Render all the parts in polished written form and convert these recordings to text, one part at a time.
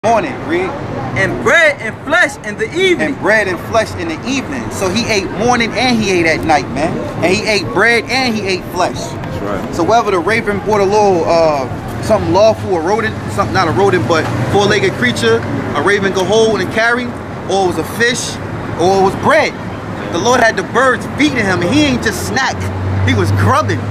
morning, read. And bread and flesh in the evening. And bread and flesh in the evening. So he ate morning and he ate at night, man. And he ate bread and he ate flesh. That's right. So whether the raven brought a little something lawful, a rodent, something not a rodent, but four-legged creature, a raven could hold and carry, or it was a fish, or it was bread. The Lord had the birds feeding him, and he ain't just snack. He was grubbing.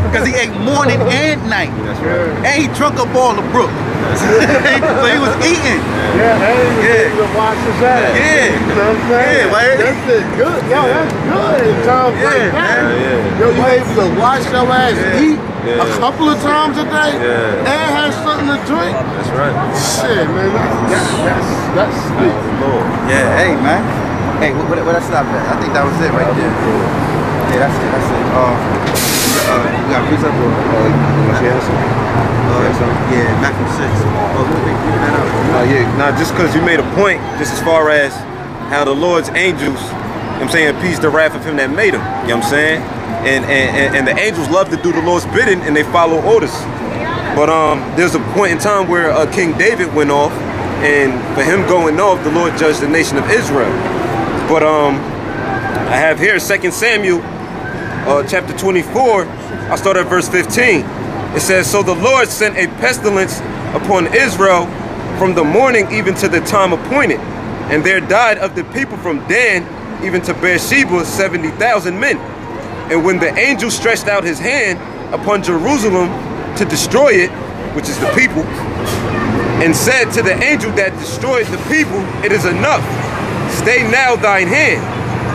Because he ate morning and night. That's right. And he drunk up all the brook. So he was eating. Yeah, and he wash his ass. Yeah. You know what I'm saying? Yeah, right? That's it. Good. Yo, that's good in times like that. Yeah. Yo, you able to wash your ass, eat a couple of times a day, and have something to drink. That's right. Shit, man. That's sweet. Yeah, hey, man. Hey, what I stopped at? I think that was it right there. Yeah, that's it. We got precept or yeah, Matthew 6. Yeah, now just because you made a point, just as far as how the Lord's angels, you know what I'm saying, appease the wrath of him that made him, you know what I'm saying? And the angels love to do the Lord's bidding and they follow orders. But there's a point in time where King David went off, and for him going off, the Lord judged the nation of Israel. But I have here 2 Samuel chapter 24, I'll start at verse 15. It says, so the Lord sent a pestilence upon Israel from the morning even to the time appointed. And there died of the people from Dan even to Beersheba 70,000 men. And when the angel stretched out his hand upon Jerusalem to destroy it, which is the people, and said to the angel that destroyed the people, it is enough, stay now thine hand.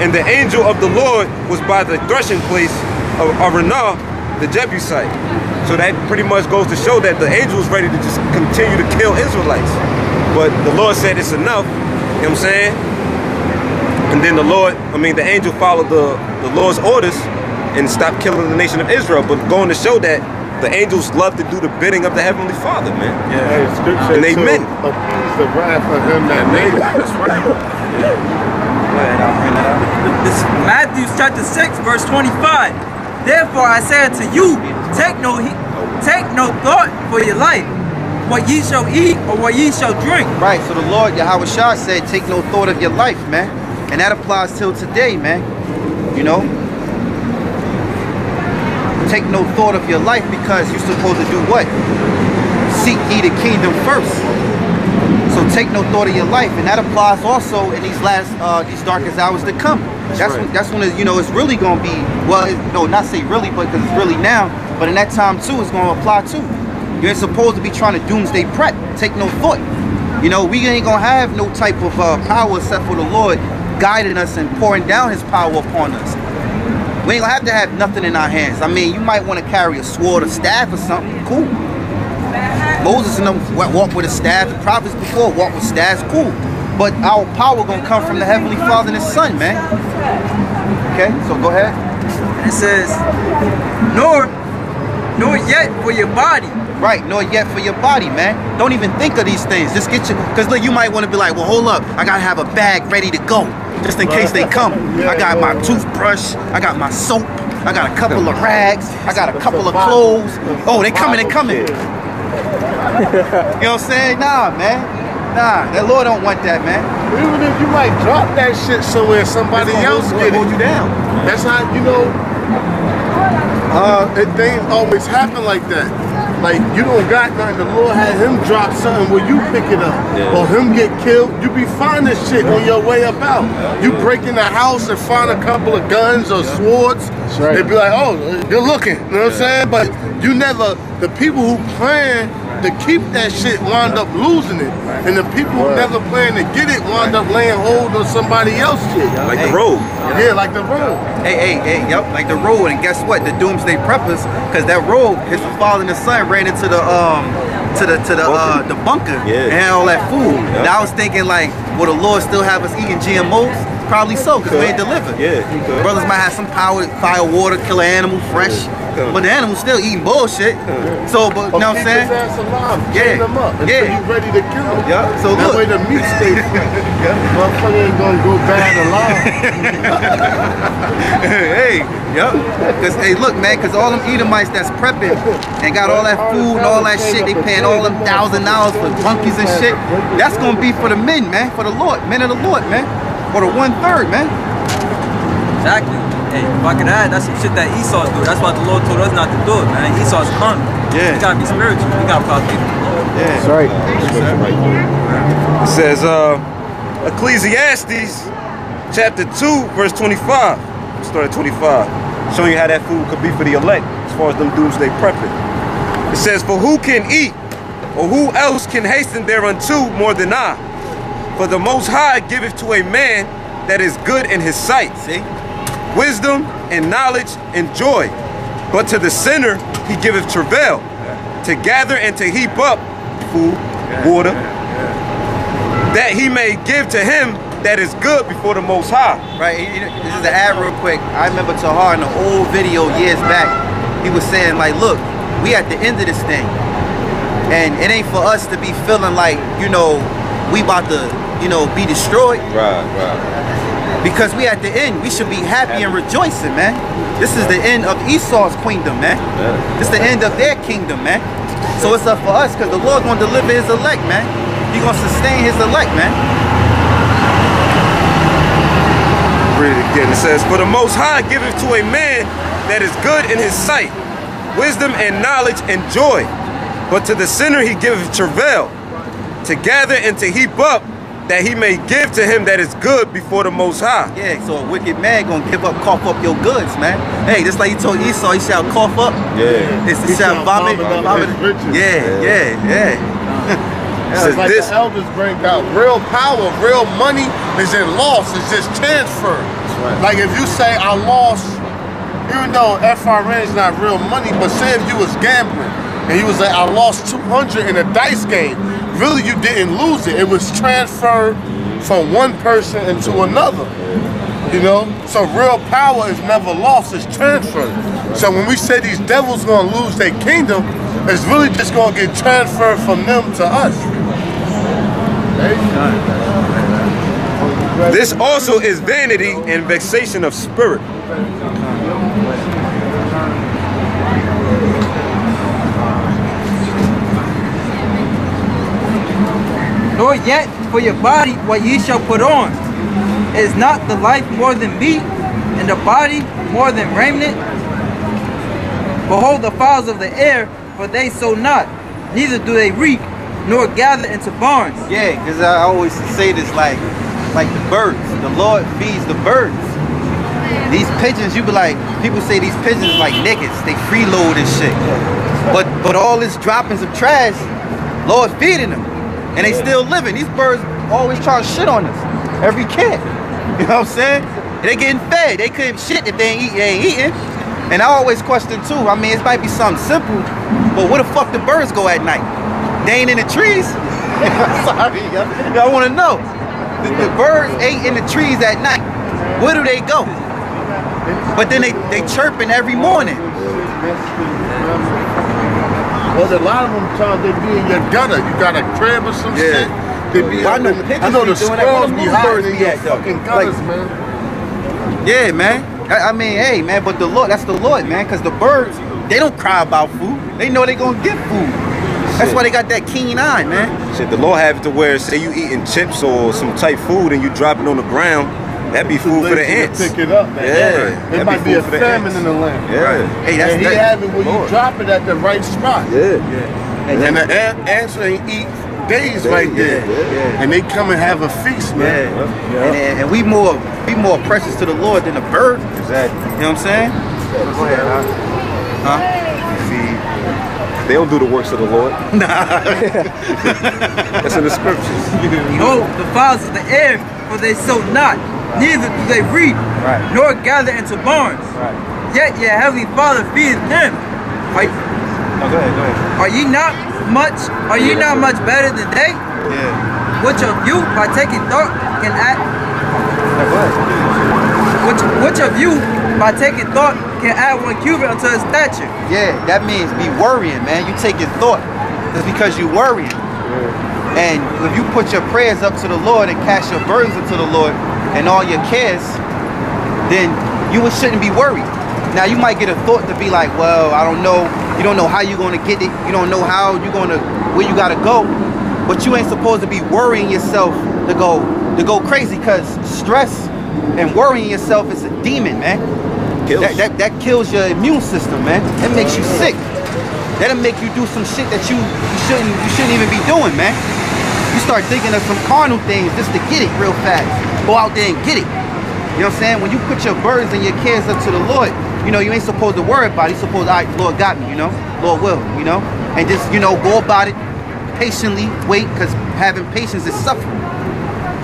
And the angel of the Lord was by the threshing place of Aranah, the Jebusite. So that pretty much goes to show that the angel was ready to just continue to kill Israelites. But the Lord said it's enough, you know what I'm saying? And then the angel followed the Lord's orders and stopped killing the nation of Israel. But going to show that the angels love to do the bidding of the Heavenly Father, man. Yeah. Hey, scripture and amen. Appease the wrath of him that made it. That's right. This is Matthew chapter 6, verse 25. Therefore I say unto you, take no thought for your life, what ye shall eat or what ye shall drink. Right, so the Lord YAHAWASHI said, take no thought of your life, man. And that applies till today, man. You know? Take no thought of your life because you're supposed to do what? Seek ye the kingdom first. So take no thought of your life, and that applies also in these these darkest hours to come. That's when you know, it's really gonna be, well, no, not say really, but because it's really now. But in that time too, it's gonna apply too. You ain't supposed to be trying to doomsday prep. Take no thought. You know, we ain't gonna have no type of power except for the Lord guiding us and pouring down His power upon us. We ain't gonna have to have nothing in our hands. I mean, you might want to carry a sword or staff or something. Cool. Moses and them walked with a staff. The prophets before walked with staffs. Cool. But our power gonna come from the Heavenly Father and His Son, man. Okay, so go ahead. It says, nor yet for your body. Right, nor yet for your body, man. Don't even think of these things. Just get your, because look, you might want to be like, well, hold up, I gotta have a bag ready to go, just in case they come. I got my toothbrush, I got my soap, I got a couple of rags, I got a couple of clothes. Oh, they coming, they coming. You know what I'm saying? Nah, man. Nah, that Lord don't want that, man. Even if you might drop that shit somewhere, somebody else get it. Hold you down. That's how, you know, things always happen like that. Like, you don't got nothing, the Lord had him drop something where you pick it up. Or him get killed, you be finding shit on your way up out. You break in the house and find a couple of guns or swords. Right. They be like, oh, good looking, you know what I'm saying? But you never, the people who plan to keep that shit wind up losing it. And the people who never plan to get it wind up laying hold of somebody else's shit. Like the road. Yeah, like the road. Hey, yep, like the road. And guess what? The doomsday preppers, because that road, his father and the son ran into the bunker and had all that food. Now I was thinking like, will the Lord still have us eating GMOs? Probably so, because we ain't delivered. Yeah, he could. Brothers might have some power, fire, water, kill an animal fresh, but the animal's still eating bullshit. So, but you know what I'm saying? Keep his ass alive, Yeah. chain him up until you ready to kill him. Yeah. So that look. way the meat stays fresh. Motherfucker ain't gonna go bad alive. Hey, yep. Cause hey, look, man, cause all them Edomites that's prepping and got all that food and all that shit, they paying all them $1,000 for donkeys and shit. That's gonna be for the men, man, for the Lord, men of the Lord, man, or the 1/3, man. Exactly. Hey, if I could add, that's some shit that Esau's do. That's why the Lord told us not to do it, man. Esau's carnal. Yeah. We gotta be spiritual. We gotta follow people. Yeah. That's right. It says, Ecclesiastes chapter 2, verse 25. Start at 25. Showing you how that food could be for the elect, as far as them dudes they prepping. It says, for who can eat, or who else can hasten thereunto more than I? For the Most High giveth to a man that is good in his sight. See? Wisdom and knowledge and joy. But to the sinner he giveth travail, to gather and to heap up food, water, that he may give to him that is good before the Most High. Right, this is the ad real quick. I remember Tahar in an old video years back, he was saying like, look, we at the end of this thing. And it ain't for us to be feeling like, you know, we about to, you know, be destroyed. Right. Because we at the end, we should be happy and rejoicing, man. This is the end of Esau's kingdom, man. It's the end of their kingdom, man. So it's up for us, because the Lord gonna deliver his elect, man. He gonna sustain his elect, man. Read it again. It says, for the Most High giveth to a man that is good in his sight, wisdom and knowledge and joy. But to the sinner he giveth travail, to gather and to heap up, that he may give to him that is good before the Most High. Yeah, so a wicked man gonna give up, cough up your goods, man. Hey, just like he told Esau, he shall cough up. Yeah. He shall vomit. Yeah. It's like the elders bring out, real power, real money is in loss, it's just transfer. Like if you say I lost, even though FRN is not real money, but say if you was gambling and you was like, I lost 200 in a dice game, really you didn't lose it. It was transferred from one person into another. You know? So real power is never lost, it's transferred. So when we say these devils gonna lose their kingdom, it's really just gonna get transferred from them to us. This also is vanity and vexation of spirit. Nor yet for your body what ye shall put on. Is not the life more than meat, and the body more than raiment? Behold the fowls of the air, for they sow not, neither do they reap, nor gather into barns. Yeah, because I always say this like the birds. The Lord feeds the birds. These pigeons, you be like, people say these pigeons like niggas, they freeload and shit. But all this droppings of trash, Lord feeding them. And they still living. These birds always try to shit on us. Every kid. You know what I'm saying? They getting fed. They couldn't shit if they ain't eating. And I always question too, I mean, it might be something simple, but where the fuck the birds go at night? They ain't in the trees? Sorry, y'all want to know. The birds ain't in the trees at night. Where do they go? But then they chirping every morning. Well, a lot of them times they be in your gutter. You got a crib or some shit. They be I know the squirrels be hiding in your though. fucking gutters, man. Yeah, man. I mean, hey, man, but the Lord, that's the Lord, man, because the birds, they don't cry about food. They know they gonna get food. That's why they got that keen eye, man. Shit, the Lord have it to where, say you eating chips or some type food and you drop it on the ground, that be food for the ants. Pick it up, man. Yeah. It might be a famine in the land. Yeah. Hey, that's and he have it when you drop it at the right spot. Yeah. And the ants ain't eat days right there. And they come and have a feast, man. And we more precious to the Lord than a bird. Exactly. You know what I'm saying? Go ahead, huh? See, they don't do the works of the Lord. That's in the scriptures. Behold the fowls of the air, for they sow not, neither do they reap, nor gather into barns. Yet your heavenly Father feedeth them. Go ahead. Are ye not much better than they? Yeah. Which of you, by taking thought, can add Which of you, by taking thought, can add 1 cubit unto his stature? Yeah, that means be worrying, man. You taking thought. It's because you worrying. And if you put your prayers up to the Lord and cast your burdens into the Lord and all your cares, then you shouldn't be worried. Now you might get a thought to be like, well, I don't know. You don't know how you're gonna get it. You don't know how you're gonna, where you gotta go. But you ain't supposed to be worrying yourself to go crazy, because stress and worrying yourself is a demon, man. That kills your immune system, man. That makes you sick. That'll make you do some shit that you shouldn't even be doing, man. You start thinking of some carnal things just to get it real fast. Go out there and get it. You know what I'm saying? When you put your burdens and your cares up to the Lord, you know, you ain't supposed to worry about it. You're supposed to, all right, Lord got me, you know? Lord will, you know? And just, you know, go about it patiently, wait, because having patience is suffering.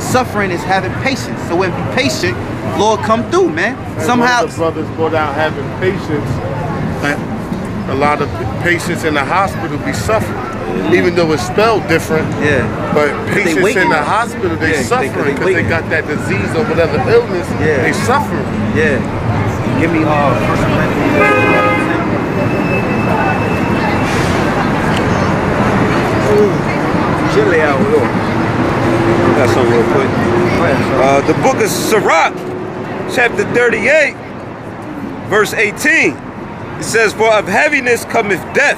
Suffering is having patience. So when be patient, Lord come through, man. And somehow one of the brothers brought out having patience. A lot of patients in the hospital be suffering, even though it's spelled different. Yeah. But patients in the hospital, they suffering because they got that disease or whatever illness. Yeah. They suffering. Yeah. Give me First Chili out, got something real quick. The book of Sirach, chapter 38, verse 18. It says, for of heaviness cometh death,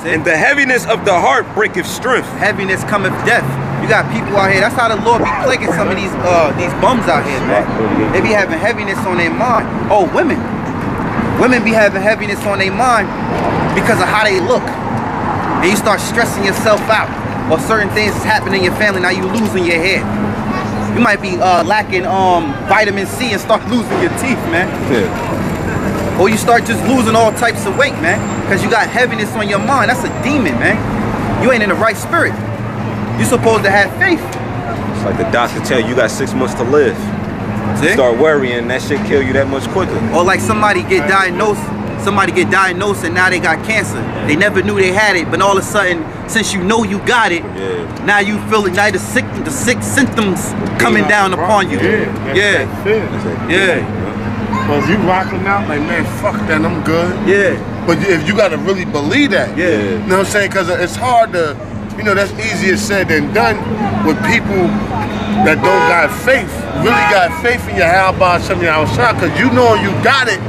and the heaviness of the heart breaketh strength. Heaviness cometh death. You got people out here. That's how the Lord be plaguing some of these bums out here, man. They be having heaviness on their mind. Oh, women. Women be having heaviness on their mind because of how they look. And you start stressing yourself out. Or certain things is happening in your family, now you losing your hair. You might be lacking vitamin C and start losing your teeth, man. Yeah. Or you start just losing all types of weight, man. Because you got heaviness on your mind. That's a demon, man. You ain't in the right spirit. You're supposed to have faith. It's like the doctor tell you got 6 months to live. You start worrying, that shit kill you that much quicker. Or like somebody get diagnosed and now they got cancer. They never knew they had it, but all of a sudden, since you know you got it, now you feel it. Now the sick symptoms coming down upon you. Well, if you rocking out like, man, fuck that, I'm good. Yeah. But if you gotta really believe that, you know what I'm saying? Because it's hard to, you know, that's easier said than done with people that don't got faith. Really got faith in your YAHAWASHI, because you know you got it.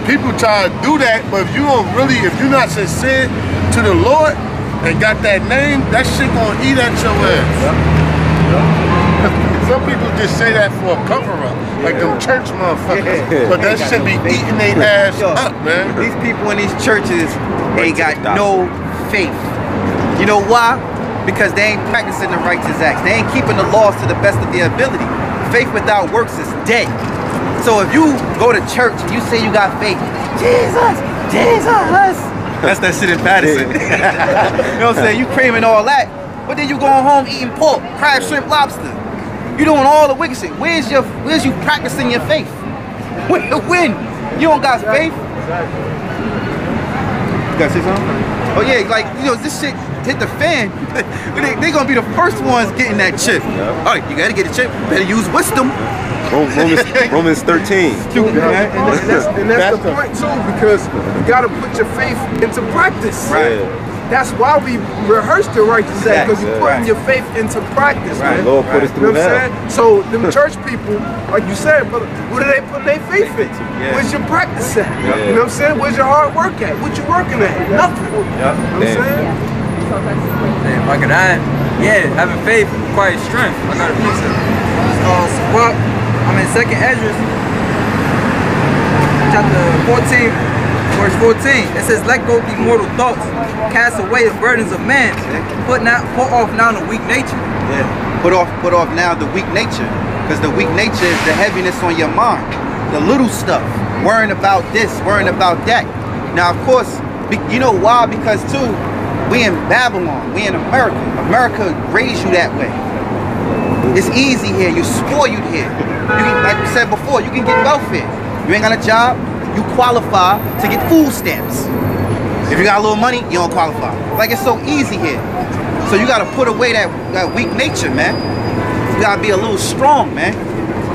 People try to do that, but if you don't really, if you're not sincere to the Lord and got that name, that shit gonna eat at your ass. Some people just say that for a cover-up, like them church motherfuckers. But that shit be eating their ass up, man. These people in these churches, they got no faith. You know why? Because they ain't practicing the righteous acts. They ain't keeping the laws to the best of their ability. Faith without works is dead. So if you go to church and you say you got faith, Jesus, Jesus. That's that shit in Patterson. You know what I'm saying? You craving all that, but then you going home eating pork, crab, shrimp, lobster. You doing all the wicked shit. Where's you practicing your faith? When? You don't got faith? You gotta say something? Oh yeah, like, you know, this shit hit the fan. they gonna be the first ones getting that chip. All right, you gotta get a chip. Better use wisdom. Romans 13. Stupid, man. And that's the point too, because you gotta put your faith into practice. Right. That's why we rehearse the righteous act, because you're putting your faith into practice. Right. The Lord put us through that. So them church people, like you said, brother, what are they putting their faith in? Where's your practice at? You know what I'm saying? Where's your hard work at? What you working at? Nothing. You know what I'm saying? If I could add, having faith requires strength. I got a piece of well, I'm in 2nd Ezra, chapter 14, verse 14. It says, let go the mortal thoughts, cast away the burdens of man, put off now the weak nature. Yeah, put off now the weak nature, because the weak nature is the heaviness on your mind, the little stuff, worrying about this, worrying about that. Now, of course, you know why? Because too, we in Babylon, we in America. America raised you that way. It's easy here. You're spoiled here. You can, like we said before, you can get welfare. You ain't got a job, you qualify to get food stamps. If you got a little money, you don't qualify. Like, it's so easy here. So you gotta put away that weak nature, man. You gotta be a little strong, man.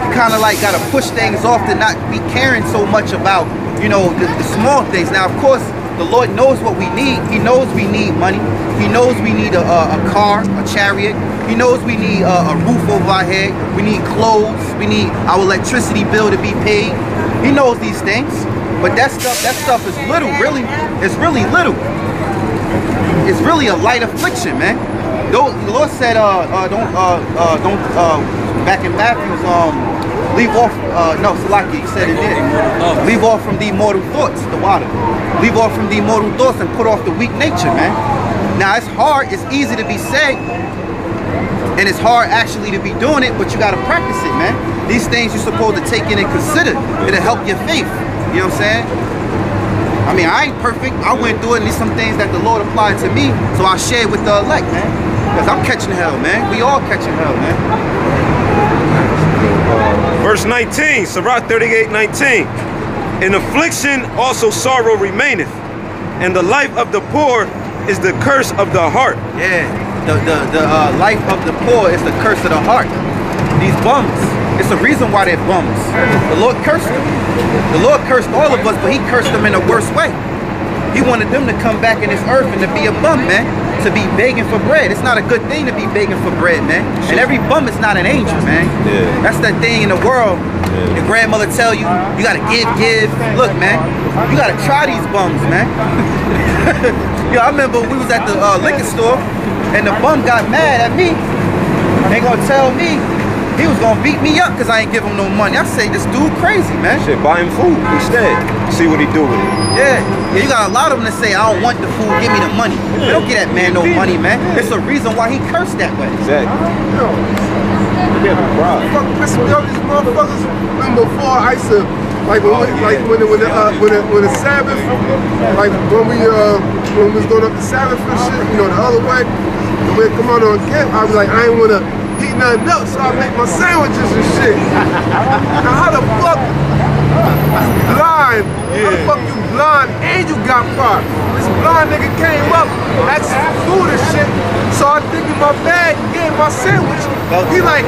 you kind of like got to push things off to not be caring so much about, you know, the small things. Now, of course, the Lord knows what we need. He knows we need money. He knows we need a car, a chariot. He knows we need a roof over our head. We need clothes. We need our electricity bill to be paid. He knows these things. But that stuff is little, really. It's really little. It's really a light affliction, man. The Lord said, back in Matthew, leave off, no, Salaki, he said it there. Leave off from the mortal thoughts, the water. Leave off from the mortal thoughts and put off the weak nature, man. Now, it's hard, it's easy to be said, and it's hard actually to be doing it, but you got to practice it, man. These things you're supposed to take in and consider. It'll help your faith, you know what I'm saying? I mean, I ain't perfect. I went through it, and these some things that the Lord applied to me, so I share with the elect, man. Because I'm catching hell, man. We all catching hell, man. Verse 19, Sirach 38:19. In affliction also sorrow remaineth, and the life of the poor is the curse of the heart. Yeah, the life of the poor is the curse of the heart. These bums, it's the reason why they're bums. The Lord cursed them. The Lord cursed all of us, but he cursed them in a worse way. He wanted them to come back in this earth and to be a bum, man. To be begging for bread. It's not a good thing to be begging for bread, man. And every bum is not an angel, man. Yeah. That's that thing in the world. Your grandmother tell you, you gotta give. Look, man, you gotta try these bums, man. Yo, I remember we was at the liquor store and the bum got mad at me. They gonna tell me he was gonna beat me up because I ain't give him no money. I say, this dude crazy, man. Shit, buy him food instead. See what he do with it. Yeah, you got a lot of them that say, I don't want the food, give me the money. They don't give that man no money, man. It's a reason why he cursed that way. Exactly. Fuck pissing me off, these motherfuckers. Remember before I used to, like when the Sabbath, like when we was going up the Sabbath and shit, you know, the other way, and we'd come on camp, I was like, I ain't wanna eat nothing else, so I make my sandwiches and shit. Now how the fuck you blind? How the fuck you blind and you got fire? This blind nigga came up, asked for food and shit, so I dig in my bag and gave my sandwich. He like,